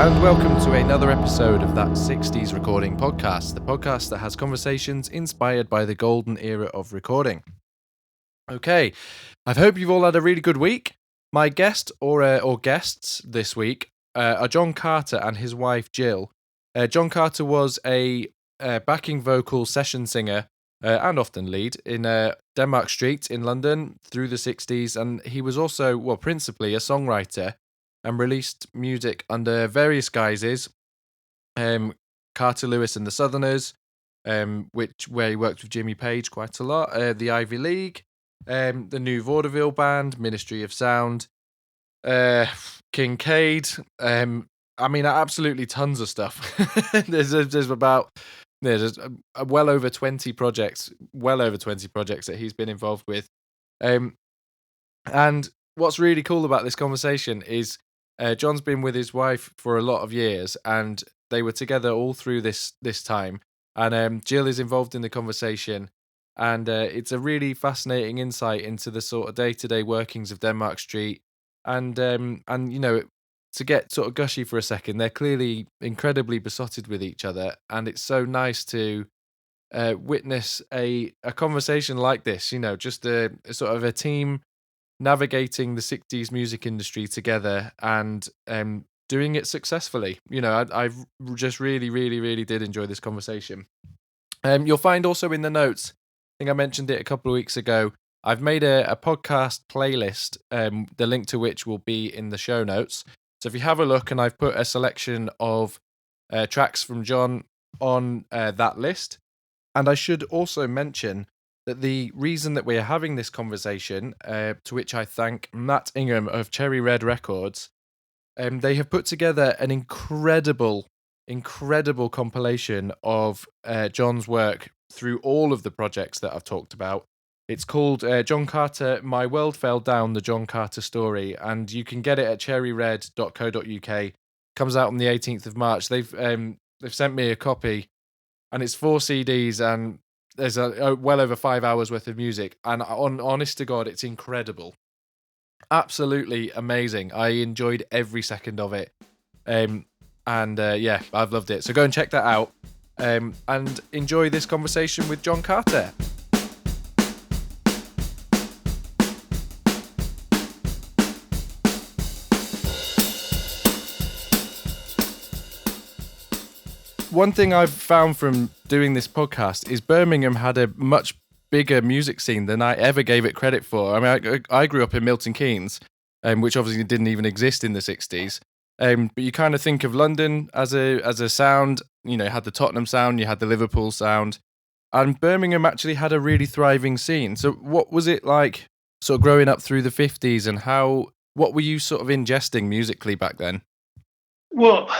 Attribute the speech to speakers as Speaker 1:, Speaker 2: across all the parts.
Speaker 1: and welcome to another episode of That 60s Recording Podcast, the podcast that has conversations inspired by the golden era of recording. Okay, I hope you've all had a really good week. My guest or guests this week are John Carter and his wife Jill. John Carter was a backing vocal session singer and often lead in Denmark Street in London through the 60s, and he was also, principally a songwriter and released music under various guises. Carter Lewis and the Southerners, where he worked with Jimmy Page quite a lot, the Ivy League, the New Vaudeville Band, Ministry of Sound, Kincaid. Absolutely tons of stuff. There's well over 20 projects that he's been involved with. And what's really cool about this conversation is John's been with his wife for a lot of years, and they were together all through this time. And Jill is involved in the conversation, and it's a really fascinating insight into the sort of day-to-day workings of Denmark Street. And you know, to get sort of gushy for a second, they're clearly incredibly besotted with each other, and it's so nice to witness a conversation like this. You know, just a sort of a team navigating the 60s music industry together and doing it successfully. You know, I just really did enjoy this conversation. You'll find also in the notes, I think I mentioned it a couple of weeks ago, I've made a podcast playlist, the link to which will be in the show notes. So if you have a look, and I've put a selection of tracks from John on that list. And I should also mention that the reason that we're having this conversation, to which I thank Matt Ingham of Cherry Red Records, they have put together an incredible compilation of John's work through all of the projects that I've talked about. It's called John Carter, My World Fell Down, The John Carter Story, and you can get it at cherryred.co.uk. Comes out on the 18th of March. They've sent me a copy, and it's 4 CDs, and there's well over 5 hours worth of music, and honest to God, it's incredible. Absolutely amazing. I enjoyed every second of it. I've loved it. So go and check that out, and enjoy this conversation with John Carter. One thing I've found from doing this podcast is Birmingham had a much bigger music scene than I ever gave it credit for. I mean, I grew up in Milton Keynes, which obviously didn't even exist in the 60s. But you kind of think of London as a sound. You know, you had the Tottenham sound, you had the Liverpool sound, and Birmingham actually had a really thriving scene. So what was it like sort of growing up through the 50s, and what were you sort of ingesting musically back then?
Speaker 2: Well,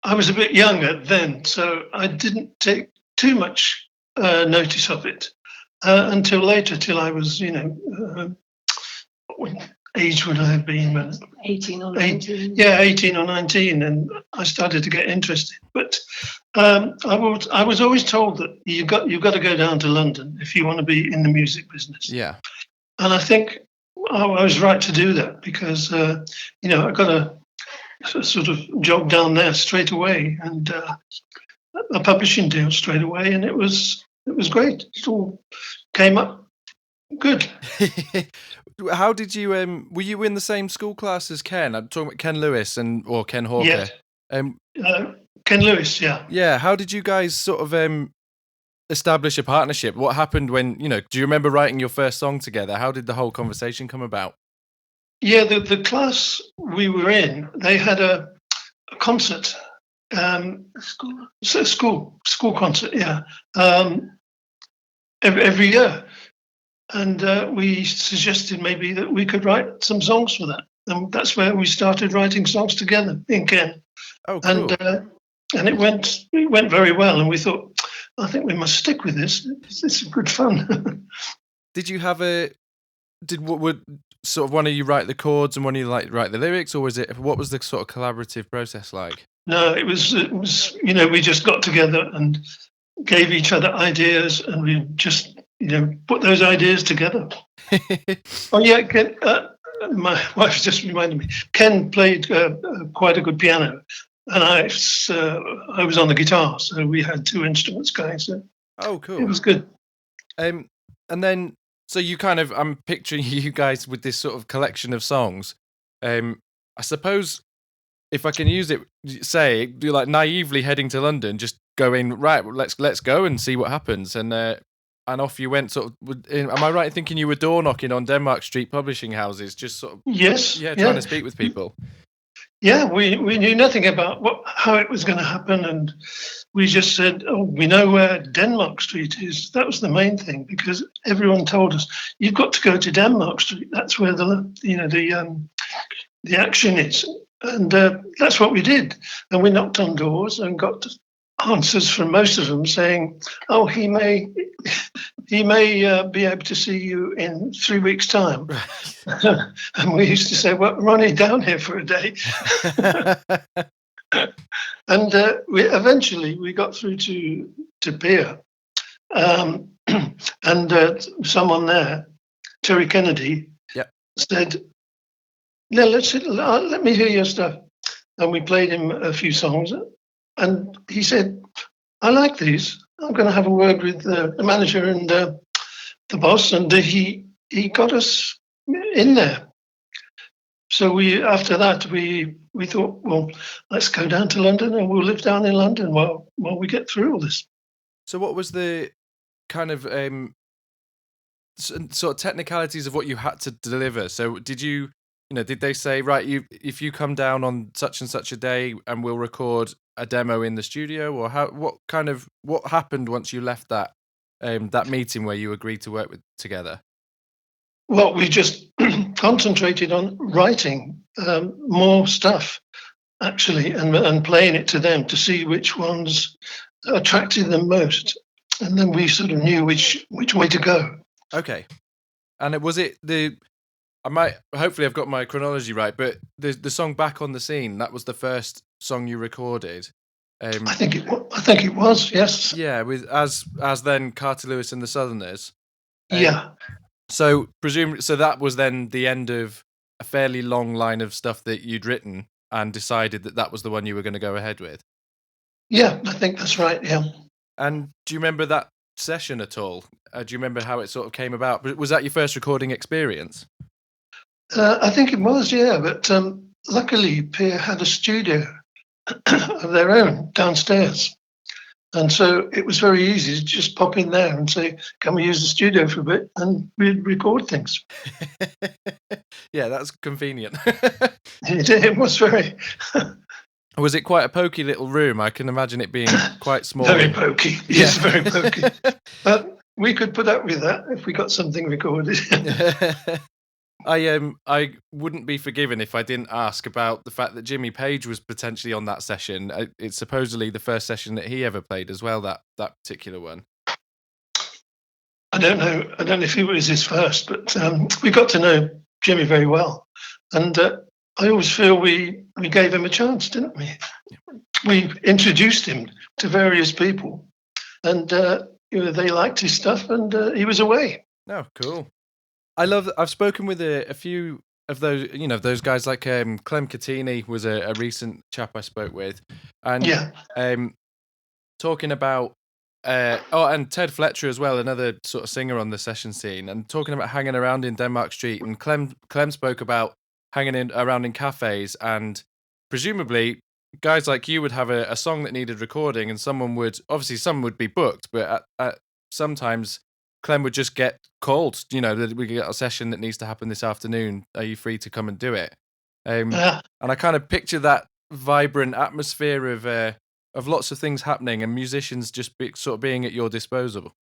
Speaker 2: I was a bit younger then, so I didn't take too much notice of it until later, till I was, what age would I have been?
Speaker 3: 18 or 19.
Speaker 2: 18 or 19, and I started to get interested. But I was always told that you've got to go down to London if you want to be in the music business.
Speaker 1: Yeah.
Speaker 2: And I think I was right to do that because, I got a sort of job down there straight away, and a publishing deal straight away, and it was great. It all came up good.
Speaker 1: How did you were you in the same school class as Ken? I'm talking about Ken Lewis or Ken Hawker.
Speaker 2: Yes. Ken Lewis, yeah.
Speaker 1: Yeah, how did you guys sort of establish a partnership? What happened when, do you remember writing your first song together? How did the whole conversation come about?
Speaker 2: Yeah, the class we were in, they had a concert, school concert, yeah, every year, and we suggested maybe that we could write some songs for that, and that's where we started writing songs together in Ken.
Speaker 1: Oh, cool.
Speaker 2: And it went very well, and we thought, I think we must stick with this. It's good fun.
Speaker 1: Did you have would sort of one of you write the chords and one of you write the lyrics, or what was the sort of collaborative process like?
Speaker 2: No, it was we just got together and gave each other ideas, and we just put those ideas together. Oh yeah, Ken, my wife just reminded me. Ken played quite a good piano, and I was on the guitar, so we had two instruments going. So
Speaker 1: Oh,
Speaker 2: it
Speaker 1: cool.
Speaker 2: was good.
Speaker 1: And then, so you kind of, I'm picturing you guys with this sort of collection of songs. I suppose if I can use it, say, you're like naively heading to London, just going right. Let's go and see what happens, and off you went. Sort of, am I right in thinking you were door knocking on Denmark Street publishing houses, just sort of,
Speaker 2: Yes,
Speaker 1: yeah, trying
Speaker 2: yeah.
Speaker 1: to speak with people?
Speaker 2: Yeah, we knew nothing about how it was going to happen, and we just said, "Oh, we know where Denmark Street is." That was the main thing, because everyone told us, "You've got to go to Denmark Street. That's where the action is." And that's what we did. And we knocked on doors and got answers from most of them saying, "Oh, he may be able to see you in 3 weeks' time." And we used to say, "Well, we're only down here for a day." And we eventually got through to Beer, and someone there, Terry Kennedy,
Speaker 1: Yep.
Speaker 2: said, "No, let me hear your stuff." And we played him a few songs, and he said, "I like these. I'm going to have a word with the manager and the boss," and he got us in there. So after that we thought, well, let's go down to London and we'll live down in London while we get through all this.
Speaker 1: So, what was the kind of sort of technicalities of what you had to deliver? So, did did they say, right, if you come down on such and such a day and we'll record a demo in the studio, or what happened once you left that meeting where you agreed to work together?
Speaker 2: Well, we just concentrated on writing more stuff, actually, and playing it to them to see which ones attracted them most, and then we sort of knew which way to go.
Speaker 1: Okay, and hopefully I've got my chronology right, but the song "Back on the Scene," that was the first song you recorded.
Speaker 2: I think it was, yes.
Speaker 1: Yeah, with as then Carter Lewis and the Southerners.
Speaker 2: Yeah.
Speaker 1: So that was then the end of a fairly long line of stuff that you'd written and decided that was the one you were going to go ahead with.
Speaker 2: Yeah, I think that's right. Yeah.
Speaker 1: And do you remember that session at all? Do you remember how it sort of came about? Was that your first recording experience?
Speaker 2: I think it was, yeah. But luckily, Peer had a studio of their own downstairs. And so it was very easy to just pop in there and say, "Can we use the studio for a bit?" And we'd record things.
Speaker 1: Yeah, that's convenient.
Speaker 2: It was very...
Speaker 1: Was it quite a pokey little room? I can imagine it being quite small.
Speaker 2: Very pokey. Yes, very pokey. But we could put up with that if we got something recorded.
Speaker 1: I wouldn't be forgiven if I didn't ask about the fact that Jimmy Page was potentially on that session. It's supposedly the first session that he ever played as well, that particular one.
Speaker 2: I don't know if it was his first, but we got to know Jimmy very well. And I always feel we gave him a chance, didn't we? We introduced him to various people, and they liked his stuff, and he was away.
Speaker 1: Oh, cool. I've spoken with a few of those, those guys like Clem Cattini was a recent chap I spoke with, and
Speaker 2: yeah,
Speaker 1: talking about and Ted Fletcher as well, another sort of singer on the session scene, and talking about hanging around in Denmark Street, and Clem spoke about hanging around in cafes, and presumably guys like you would have a song that needed recording, and some would be booked, but sometimes Clem would just get called, that we get a session that needs to happen this afternoon. Are you free to come and do it? And I kind of picture that vibrant atmosphere of lots of things happening and musicians just sort of being at your disposal.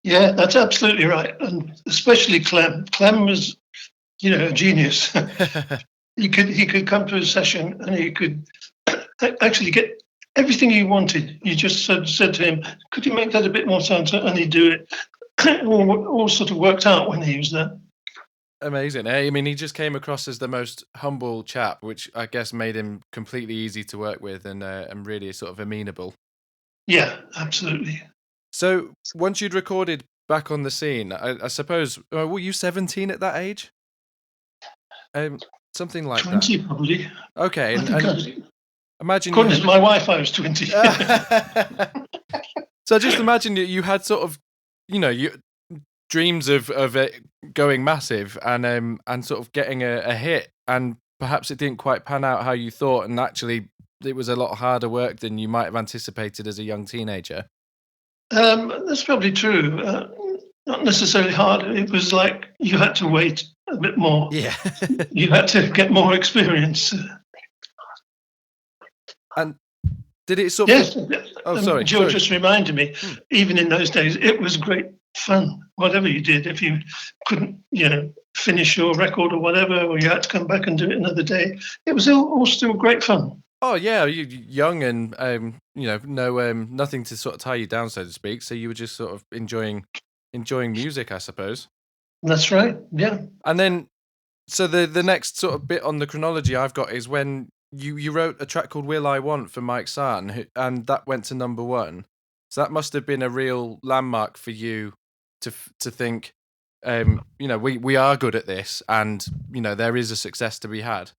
Speaker 2: Yeah, that's absolutely right. And especially Clem. Clem was, a genius. He could come to a session and he could actually get everything he wanted. You just said to him, "Could you make that a bit more sound?" And he'd do it. all sort of worked out when he was there.
Speaker 1: Amazing. I mean, he just came across as the most humble chap, which I guess made him completely easy to work with and really sort of amenable.
Speaker 2: Yeah, absolutely.
Speaker 1: So once you'd recorded Back on the Scene, I suppose, were you 17 at that age? Something like
Speaker 2: 20,
Speaker 1: that.
Speaker 2: probably.
Speaker 1: Okay. Imagine you
Speaker 2: According to my wife, I was 20.
Speaker 1: So just imagine that you had sort of, you dreams of it going massive and sort of getting a hit, and perhaps it didn't quite pan out how you thought, and actually it was a lot harder work than you might have anticipated as a young teenager.
Speaker 2: That's probably true. Not necessarily hard. It was like you had to wait a bit more.
Speaker 1: Yeah.
Speaker 2: You had to get more experience.
Speaker 1: And did it sort of...
Speaker 2: Yes.
Speaker 1: Oh, sorry.
Speaker 2: George
Speaker 1: sorry.
Speaker 2: just reminded me, even in those days, it was great fun. Whatever you did, if you couldn't, finish your record or whatever, or you had to come back and do it another day, it was all still great fun.
Speaker 1: Oh yeah, you're young and no nothing to sort of tie you down, so to speak. So you were just sort of enjoying music, I suppose.
Speaker 2: That's right. Yeah.
Speaker 1: And then, so the next sort of bit on the chronology I've got is when you wrote a track called "Will I Want" for Mike Sarn, and that went to #1. So that must have been a real landmark for you to think, we are good at this, and there is a success to be had.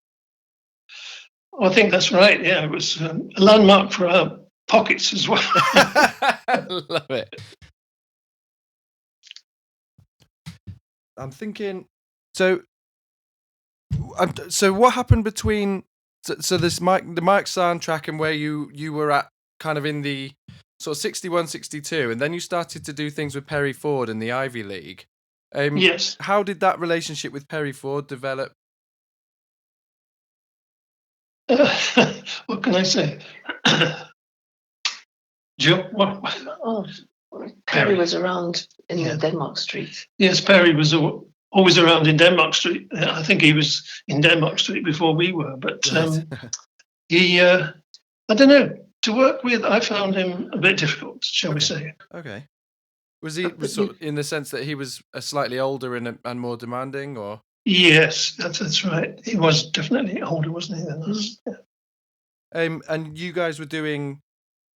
Speaker 2: I think that's right. Yeah, it was a landmark for our pockets as well.
Speaker 1: Love it. I'm thinking. So what happened between this the Mike Sarn track and where you were at, kind of in the sort of 61, 62, and then you started to do things with Perry Ford and the Ivy League.
Speaker 2: Yes.
Speaker 1: How did that relationship with Perry Ford develop?
Speaker 2: What can I say? Joe,
Speaker 3: Oh, Perry was around in the Denmark Street.
Speaker 2: Yes, Perry was always around in Denmark Street. I think he was in Denmark Street before we were, but he, I don't know, to work with, I found him a bit difficult, shall we say.
Speaker 1: Okay. Was he sort of in the sense that he was a slightly older and more demanding, or?
Speaker 2: Yes, that's right. He was definitely older, wasn't he, than us? Yeah.
Speaker 1: And you guys were doing.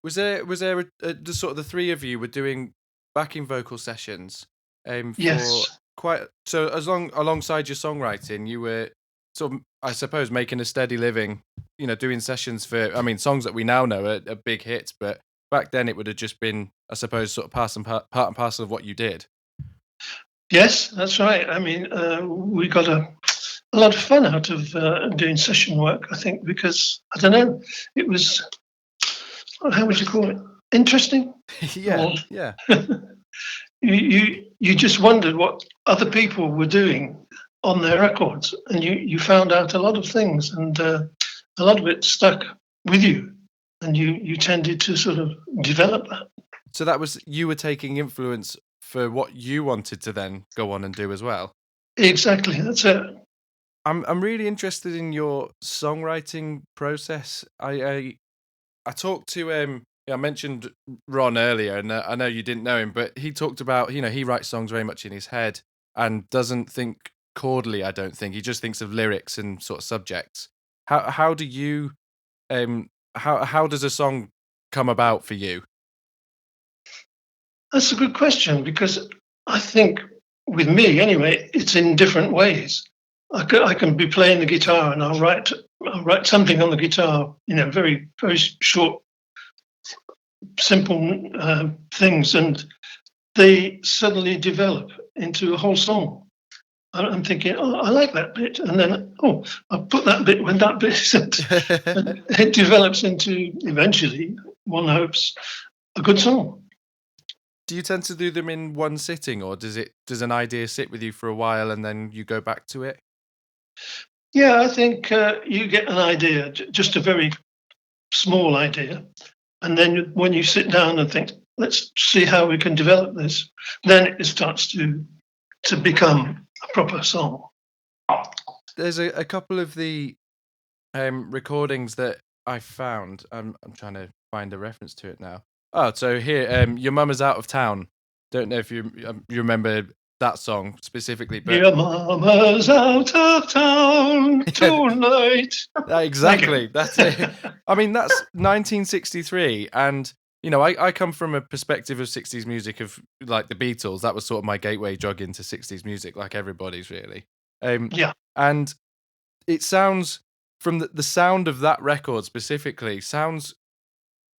Speaker 1: Was there the sort of the three of you were doing backing vocal sessions? For
Speaker 2: Yes.
Speaker 1: So alongside your songwriting, you were sort of, I suppose, making a steady living. Doing sessions for, songs that we now know are big hits, but back then it would have just been, I suppose, sort of part and parcel of what you did.
Speaker 2: Yes, that's right. We got a lot of fun out of doing session work, I think, because, I don't know, it was, how would you call it? Interesting?
Speaker 1: Yeah.
Speaker 2: You just wondered what other people were doing on their records, and you found out a lot of things, and a lot of it stuck with you, and you tended to sort of develop that.
Speaker 1: So that was, you were taking influence for what you wanted to then go on and do as well.
Speaker 2: Exactly, that's it.
Speaker 1: I'm really interested in your songwriting process. I talked to I mentioned Ron earlier, and I know you didn't know him, but he talked about, he writes songs very much in his head and doesn't think chordally. I don't think he just thinks of lyrics and sort of subjects. How do you how does a song come about for you?
Speaker 2: That's a good question, because I think with me anyway, it's in different ways. I can be playing the guitar and I'll write something on the guitar, very, very short, simple things, and they suddenly develop into a whole song. I'm thinking, I like that bit, and then I'll put that bit when that bit is and it develops into, eventually, one hopes, a good song.
Speaker 1: Do you tend to do them in one sitting, or does an idea sit with you for a while and then you go back to it?
Speaker 2: Yeah, I think you get an idea, just a very small idea, and then when you sit down and think, let's see how we can develop this, then it starts to become a proper song.
Speaker 1: There's a couple of the recordings that I found. I'm trying to find a reference to it now. Oh, so here, Your Mama's Out of Town. Don't know if you remember that song specifically, but
Speaker 2: Your mama's out of town tonight.
Speaker 1: Exactly, that's it. That's 1963, and I come from a perspective of 60s music, of like the Beatles. That was sort of my gateway drug into 60s music, like everybody's really.
Speaker 2: Yeah.
Speaker 1: And it sounds from the sound of that record specifically, sounds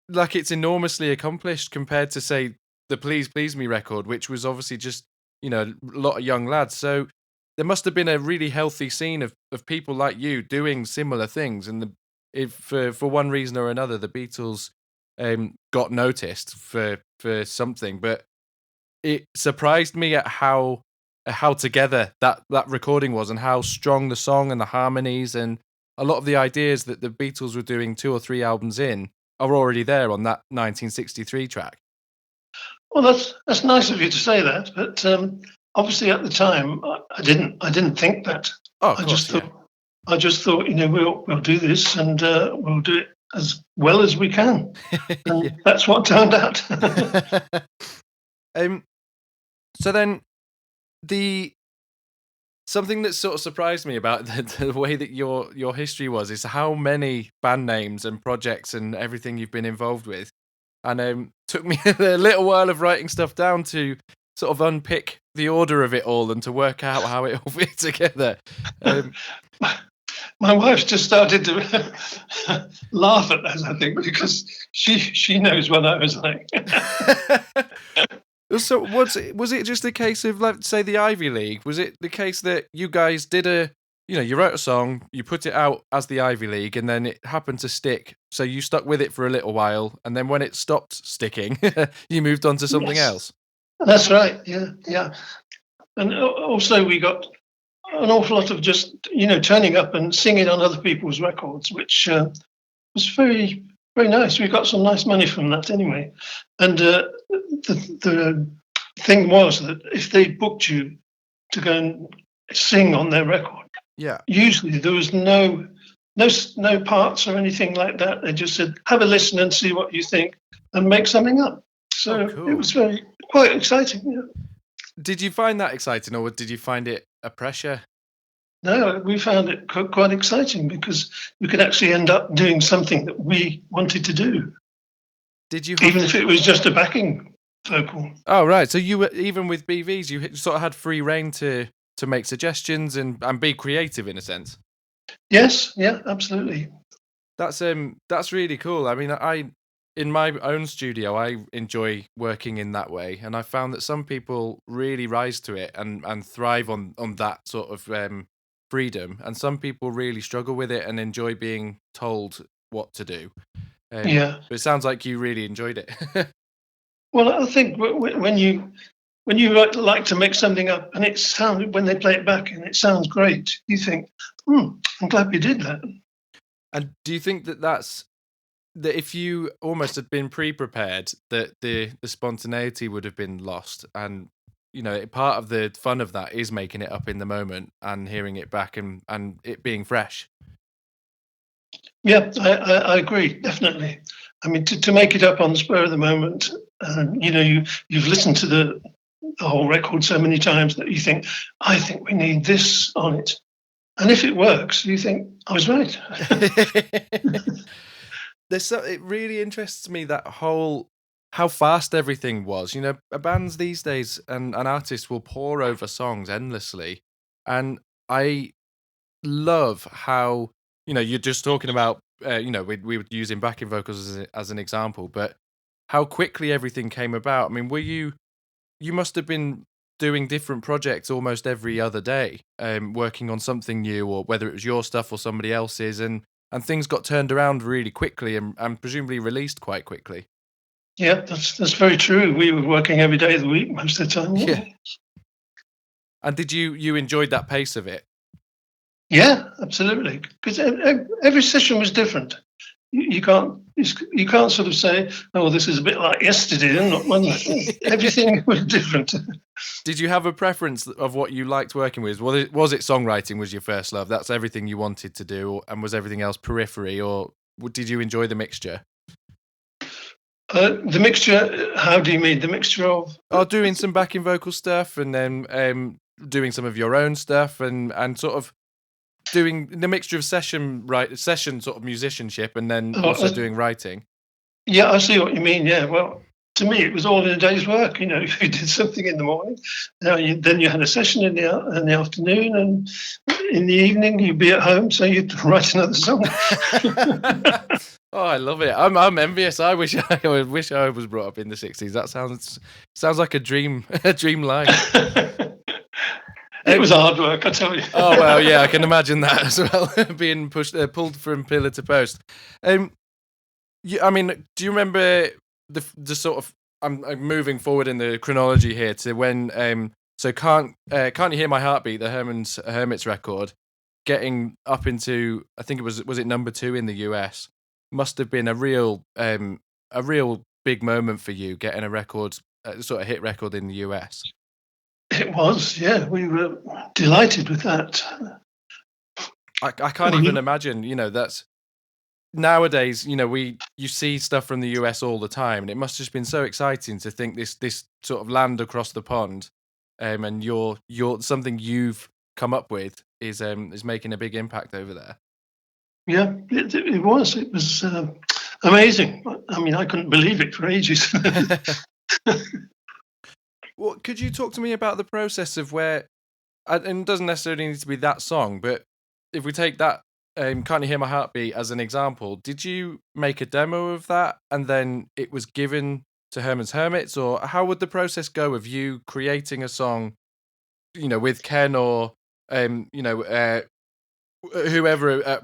Speaker 1: like it's enormously accomplished compared to, say, the Please Please Me record, which was obviously just, a lot of young lads. So there must have been a really healthy scene of people like you doing similar things. And if for one reason or another, the Beatles got noticed for something, but it surprised me at how together that recording was, and how strong the song and the harmonies and a lot of the ideas that the Beatles were doing 2 or 3 albums in are already there on that 1963 track.
Speaker 2: Well, that's nice of you to say that, but obviously at the time I didn't think that.
Speaker 1: Oh, of course,
Speaker 2: I just thought, we'll do this, and we'll do it as well as we can, and that's what turned out.
Speaker 1: So then, something that sort of surprised me about the way that your history was is how many band names and projects and everything you've been involved with, and took me a little while of writing stuff down to sort of unpick the order of it all and to work out how it all fit together.
Speaker 2: My wife just started to laugh at that, I think, because she knows what I was like.
Speaker 1: So was it just a case of, like, say, the Ivy League? Was it the case that you guys did you wrote a song, you put it out as the Ivy League, and then it happened to stick, so you stuck with it for a little while, and then when it stopped sticking, you moved on to something else?
Speaker 2: That's right, yeah. And also we got an awful lot of just, turning up and singing on other people's records, which was very, very nice. We got some nice money from that anyway. And the thing was that if they booked you to go and sing on their record, usually there was no parts or anything like that. They just said, have a listen and see what you think and make something up. So
Speaker 1: cool.
Speaker 2: It was quite exciting. Yeah.
Speaker 1: Did you find that exciting, or did you find it a pressure?
Speaker 2: No, we found it quite exciting because we could actually end up doing something that we wanted to do.
Speaker 1: Did you
Speaker 2: even if it was just a backing vocal?
Speaker 1: Oh, right. So you were, even with BVs, you sort of had free reign to make suggestions and be creative in a sense.
Speaker 2: Yes, yeah, absolutely.
Speaker 1: That's really cool. I mean, in my own studio, I enjoy working in that way, and I found that some people really rise to it and thrive on that sort of freedom, and some people really struggle with it and enjoy being told what to do. But it sounds like you really enjoyed it.
Speaker 2: Well, I think when you like to make something up and when they play it back and it sounds great, you think, I'm glad we did that.
Speaker 1: And do you think that if you almost had been pre-prepared, that the spontaneity would have been lost? And part of the fun of that is making it up in the moment and hearing it back and it being fresh.
Speaker 2: Yeah, I agree, definitely. I mean, to make it up on the spur of the moment, you've listened to the whole record so many times that you think, I think we need this on it. And if it works, you think, I was right.
Speaker 1: It really interests me, that whole, how fast everything was. Bands these days and artists will pour over songs endlessly. And I love how, you're just talking about, we were using backing vocals as an example, but how quickly everything came about. I mean, you must have been doing different projects almost every other day, working on something new, or whether it was your stuff or somebody else's, and things got turned around really quickly and presumably released quite quickly.
Speaker 2: Yeah, that's very true. We were working every day of the week most of the time.
Speaker 1: Yeah. And did you enjoyed that pace of it? Yeah,
Speaker 2: absolutely. Because every session was different. You can't sort of say, oh, this is a bit like yesterday. Everything was different.
Speaker 1: Did you have a preference of what you liked working with? Was it songwriting was your first love? That's everything you wanted to do, and was everything else periphery, or did you enjoy the mixture?
Speaker 2: The mixture, how do you mean? The mixture of?
Speaker 1: Oh, doing some backing vocal stuff and then doing some of your own stuff and sort of doing the mixture of session sort of musicianship and then also doing writing.
Speaker 2: Yeah, I see what you mean. Yeah, well, to me, it was all in a day's work. You know, if you did something in the morning, then you had a session in the afternoon, and in the evening you'd be at home, so you'd write another song.
Speaker 1: Oh, I love it. I'm envious. I wish I was brought up in the 60s. That sounds like a dream life.
Speaker 2: It was hard work, I tell you.
Speaker 1: Oh well, yeah, I can imagine that as well. Being pulled from pillar to post. I mean, do you remember the sort of? I'm moving forward in the chronology here to when so can't you hear my heartbeat? The Hermits record, getting up into, I think it was it number 2 in the US. Must have been a real big moment for you, getting a record, sort of hit record in the US.
Speaker 2: It was, yeah. We were delighted with that.
Speaker 1: I can't even imagine. You know, that's nowadays. You know, you see stuff from the US all the time, and it must have just been so exciting to think this sort of land across the pond, and you're something you've come up with is making a big impact over there.
Speaker 2: Yeah, it was. It was amazing. I mean, I couldn't believe it for ages.
Speaker 1: Well, could you talk to me about the process of where, and it doesn't necessarily need to be that song, but if we take that Can't You Hear My Heartbeat as an example, did you make a demo of that and then it was given to Herman's Hermits, or how would the process go of you creating a song, you know, with Ken or whoever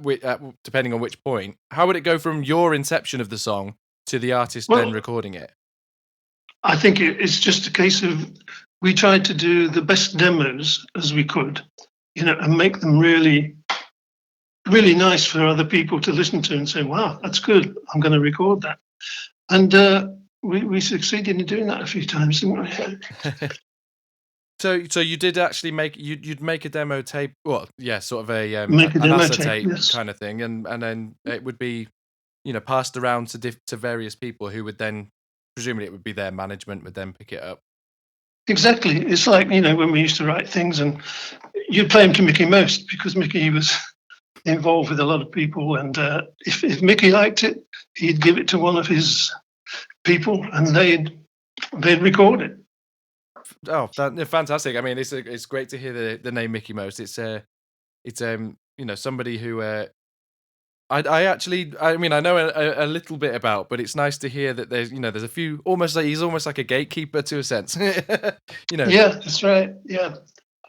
Speaker 1: depending on which point? How would it go from your inception of the song to the artist then recording it?
Speaker 2: I think it's just a case of we tried to do the best demos as we could, you know, and make them really, really nice for other people to listen to and say, wow, that's good, I'm going to record that. And we succeeded in doing that a few times, didn't we?
Speaker 1: So you did actually you'd make a demo tape, well, yeah, sort of an acetate
Speaker 2: yes.
Speaker 1: kind of thing, and then it would be, you know, passed around to various people who would then, presumably it would be their management would then pick it up.
Speaker 2: Exactly. It's like, you know, when we used to write things and you'd play them to Mickey most because Mickey was involved with a lot of people, and if Mickey liked it, he'd give it to one of his people and they'd record it.
Speaker 1: Oh, fantastic! I mean, it's great to hear the name Mickey Most. It's you know, somebody who I mean, I know a little bit about, but it's nice to hear that there's a few, he's almost like a gatekeeper to a sense. You know.
Speaker 2: Yeah, that's right. Yeah.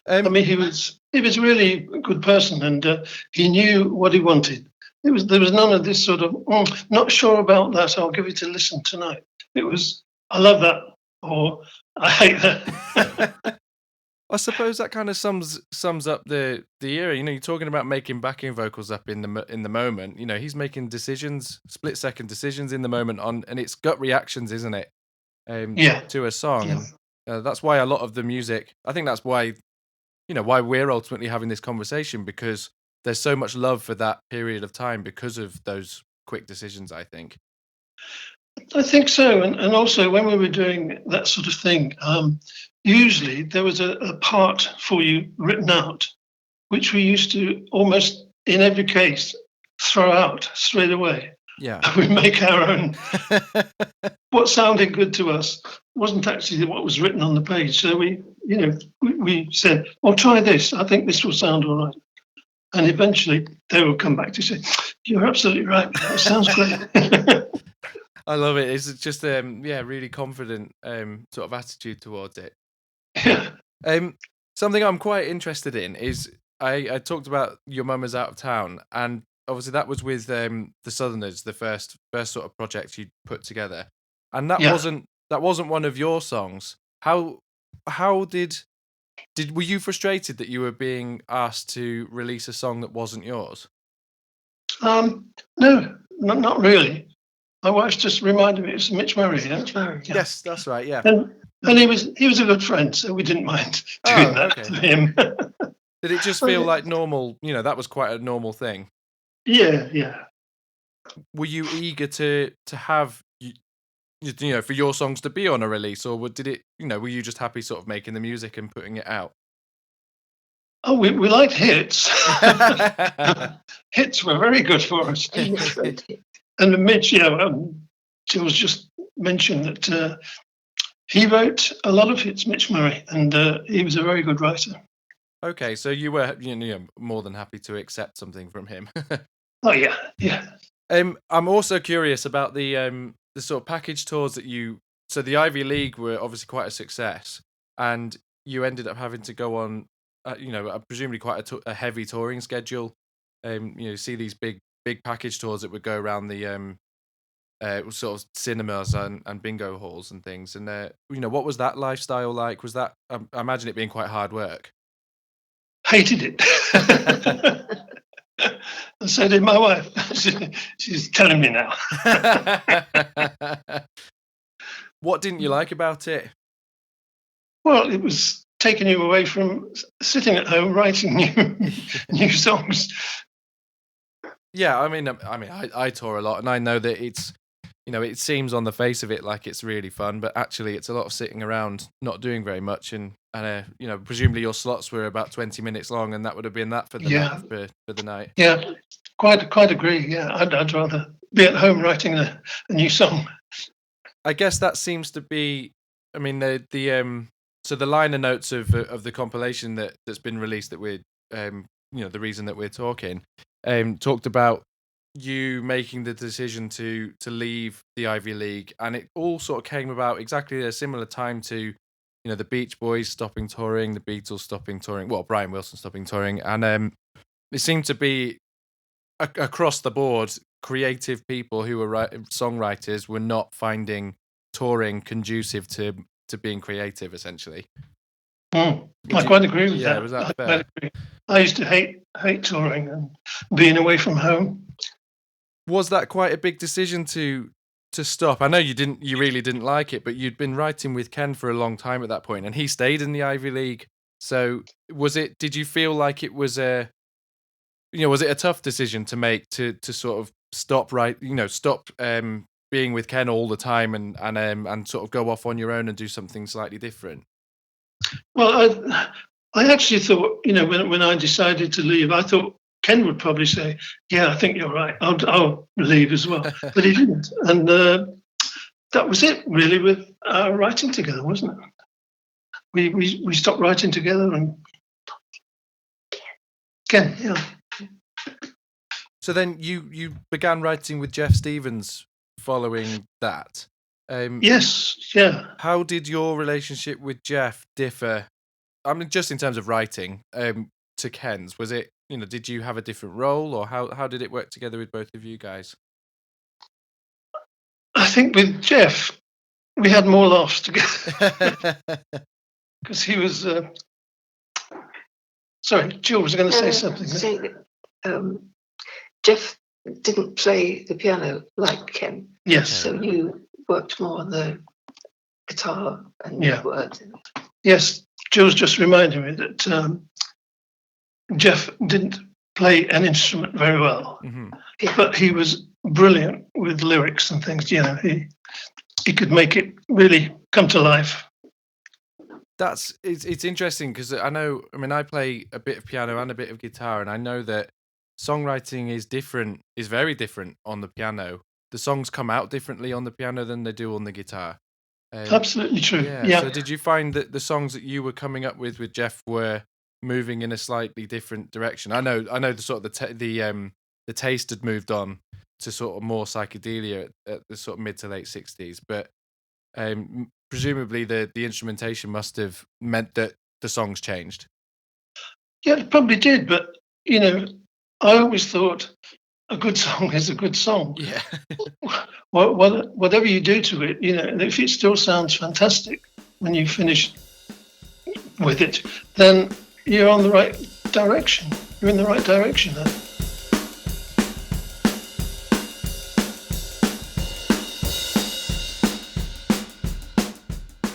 Speaker 2: I mean, he was really a good person, and he knew what he wanted. There was none of this sort of not sure about that, I'll give it a listen tonight. It was, I love that, or I hate that.
Speaker 1: I suppose that kind of sums up the era. You know, you're talking about making backing vocals up in the moment. You know, he's making split-second decisions in the moment and it's gut reactions, isn't it? To a song.
Speaker 2: Yeah.
Speaker 1: And, that's why a lot of the music. I think that's why, you know, why we're ultimately having this conversation, because there's so much love for that period of time because of those quick decisions, I think.
Speaker 2: I think so, and also when we were doing that sort of thing, usually there was a part for you written out, which we used to almost in every case throw out straight away.
Speaker 1: Yeah,
Speaker 2: we make our own. What sounded good to us wasn't actually what was written on the page. So we said, "Well, try this. I think this will sound all right." And eventually they will come back to say, "You're absolutely right. That sounds great."
Speaker 1: I love it. It's just really confident sort of attitude towards it.
Speaker 2: Yeah.
Speaker 1: Something I'm quite interested in is I talked about Your Mum Is Out of Town, and obviously that was with the Southerners, the first sort of project you put together, and that wasn't one of your songs. How were you frustrated that you were being asked to release a song that wasn't yours?
Speaker 2: No, not really. My wife's just reminded me it's Mitch Murray. Yeah?
Speaker 1: Yeah. Yes, that's right. Yeah,
Speaker 2: and he was a good friend, so we didn't mind doing that to him.
Speaker 1: Did it just feel like normal? You know, that was quite a normal thing.
Speaker 2: Yeah.
Speaker 1: Were you eager to have for your songs to be on a release, or did it? You know, were you just happy sort of making the music and putting it out?
Speaker 2: Oh, we liked hits. Hits were very good for us. And Mitch, she was just mention that he wrote a lot of hits, Mitch Murray, and he was a very good writer.
Speaker 1: Okay, so you were more than happy to accept something from him.
Speaker 2: Oh yeah, yeah.
Speaker 1: I'm also curious about the sort of package tours that you. So the Ivy League were obviously quite a success, and you ended up having to go on, presumably quite a heavy touring schedule. See these big package tours that would go around the sort of cinemas and bingo halls and things. And what was that lifestyle like? Was that I imagine it being quite hard work.
Speaker 2: Hated it. And so did my wife. She's telling me now.
Speaker 1: What didn't you like about it?
Speaker 2: Well, it was taking you away from sitting at home writing new songs.
Speaker 1: Yeah, I tour a lot, and I know that it's, it seems on the face of it like it's really fun, but actually it's a lot of sitting around not doing very much, and presumably your slots were about 20 minutes long, and that would have been that for the night. For the night.
Speaker 2: Yeah, quite agree. Yeah, I'd rather be at home writing a new song.
Speaker 1: I guess that seems to be. I mean, so the liner notes of the compilation that's been released that we're the reason that we're talking talked about you making the decision to leave the Ivy League, and it all sort of came about exactly at a similar time to the Beach Boys stopping touring, the Beatles stopping touring, well, Brian Wilson stopping touring, and it seemed to be across the board creative people who were songwriters were not finding touring conducive to being creative, essentially.
Speaker 2: I quite agree with that.
Speaker 1: Yeah, was that fair?
Speaker 2: I used to hate touring and being away from home.
Speaker 1: Was that quite a big decision to stop? I know you really didn't like it, but you'd been writing with Ken for a long time at that point, and he stayed in the Ivy League. So did you feel like it was was it a tough decision to make to sort of stop being with Ken all the time and sort of go off on your own and do something slightly different?
Speaker 2: Well, I actually thought, when I decided to leave, I thought Ken would probably say, "Yeah, I think you're right. I'll leave as well," but he didn't, and that was it really with our writing together, wasn't it? We stopped writing together, and Ken, yeah.
Speaker 1: So then you began writing with Jeff Stevens following that.
Speaker 2: Yes, yeah.
Speaker 1: How did your relationship with Jeff differ? I mean, just in terms of writing, to Ken's. Was it, did you have a different role, or how did it work together with both of you guys?
Speaker 2: I think with Jeff, we had more laughs together because he was. Sorry, Jill was going to say something.
Speaker 3: Jeff didn't play the piano like Ken.
Speaker 2: Yes.
Speaker 3: So you worked more on the guitar and words.
Speaker 2: Yes, Jill's just reminded me that Jeff didn't play an instrument very well, but he was brilliant with lyrics and things. He could make it really come to life.
Speaker 1: It's interesting because I play a bit of piano and a bit of guitar, and I know that songwriting is very different on the piano. The songs come out differently on the piano than they do on the guitar.
Speaker 2: Absolutely true.
Speaker 1: Yeah. So did you find that the songs that you were coming up with Jeff were moving in a slightly different direction? I know the sort of the taste had moved on to sort of more psychedelia at the sort of mid to late 60s, but presumably the instrumentation must have meant that the songs changed.
Speaker 2: Yeah, it probably did, but I always thought a good song is a good song.
Speaker 1: Yeah.
Speaker 2: Whatever you do to it, and if it still sounds fantastic when you finish with it, then you're on the right direction. You're in the right direction then.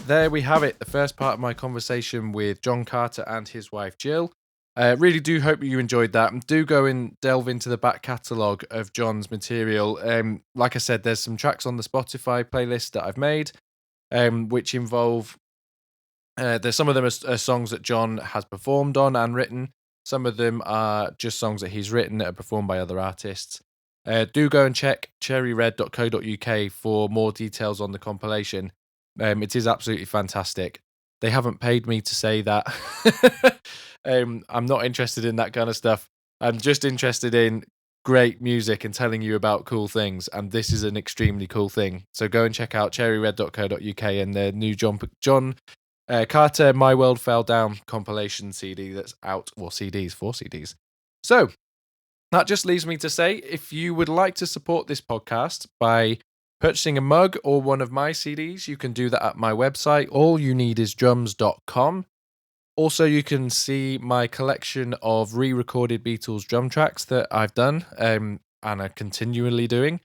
Speaker 1: There we have it, the first part of my conversation with John Carter and his wife Jill. Really do hope you enjoyed that, and do go and delve into the back catalogue of John's material. Like I said, there's some tracks on the Spotify playlist that I've made, which involve there's some of them are songs that John has performed on and written. Some of them are just songs that he's written that are performed by other artists. Do go and check cherryred.co.uk for more details on the compilation. It is absolutely fantastic. They haven't paid me to say that. I'm not interested in that kind of stuff. I'm just interested in great music and telling you about cool things, and this is an extremely cool thing. So go and check out cherryred.co.uk and their new John Carter My World Fell Down compilation CD that's out, or CDs, 4 CDs. So that just leaves me to say, if you would like to support this podcast by purchasing a mug or one of my CDs, you can do that at my website. All you need is drums.com. Also, you can see my collection of re-recorded Beatles drum tracks that I've done and are continually doing.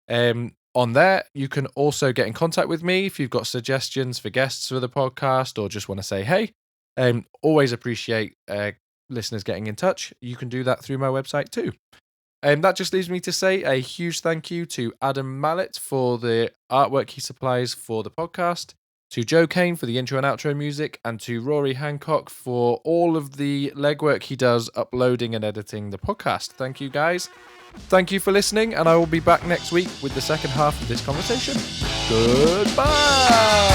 Speaker 1: On there, you can also get in contact with me if you've got suggestions for guests for the podcast or just want to say hey. Always appreciate listeners getting in touch. You can do that through my website too. That just leaves me to say a huge thank you to Adam Mallet for the artwork he supplies for the podcast, to Joe Kane for the intro and outro music, and to Rory Hancock for all of the legwork he does uploading and editing the podcast. Thank you, guys. Thank you for listening, and I will be back next week with the second half of this conversation. Goodbye!